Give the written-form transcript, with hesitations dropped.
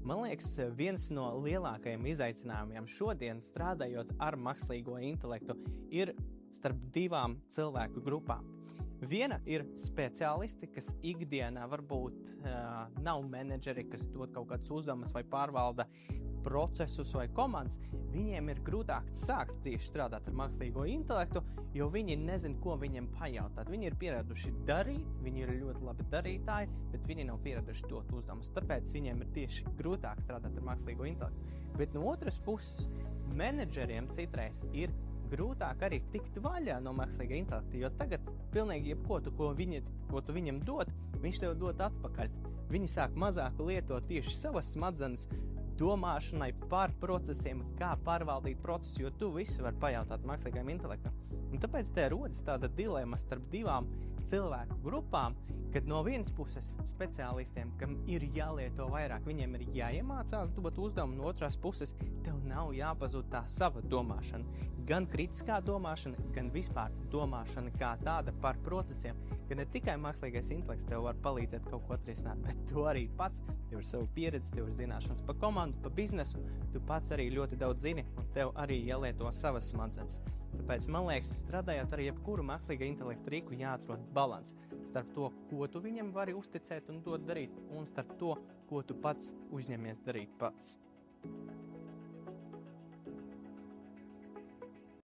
Man liekas, viens no lielākajiem izaicinājumiem šodien strādājot ar mākslīgo intelektu ir starp divām cilvēku grupām. Viena ir speciālisti, kas ikdienā varbūt nav menedžeri, kas dod kaut kādus uzdevumus vai pārvalda procesus vai komandas. Viņiem ir grūtāk sākt tieši strādāt ar mākslīgo intelektu, jo viņi nezina, ko viņiem pajautāt. Viņi ir pieraduši darīt, viņi ir ļoti labi darītāji, bet viņi nav pieraduši dot uzdevumus. Tāpēc viņiem ir tieši grūtāk strādāt ar mākslīgo intelektu. Bet no otras puses, menedžeriem citreiz ir grūtāk arī tikt vaļā no mākslīga intelekta, jo tagad pilnīgi jebko, ko tu viņam dod, viņš tev dod atpakaļ. Viņi sāk mazāk lietot tieši savas smadzenes domāšanai par procesiem, kā pārvaldīt procesu, jo tu visu var pajautāt mākslīgajam intelektam. Un tāpēc te rodas tāda dilema starp divām cilvēku grupām, kad no vienas puses speciālistiem, kam ir jālieto vairāk, viņiem ir jāiemācās dot uzdevumu, no otrās puses tev nav jāpazūd tā sava domāšana. Gan kritiskā domāšana, gan vispār domāšana kā tāda par procesiem, ka ne tikai mākslīgais intelekts tev var palīdzēt kaut ko atrisināt, bet tu arī pats, tev ir savu pieredzi, tev ir zināšanas pa komandu, pa biznesu, tu pats arī ļoti daudz zini, un tev arī jālieto savas smadzenes. Tāpēc, man liekas, strādājot ar jebkuru mākslīga intelekta rīku, jāatrod balans starp to, ko tu viņam vari uzticēt un dot darīt, un starp to, ko tu pats uzņemies darīt pats.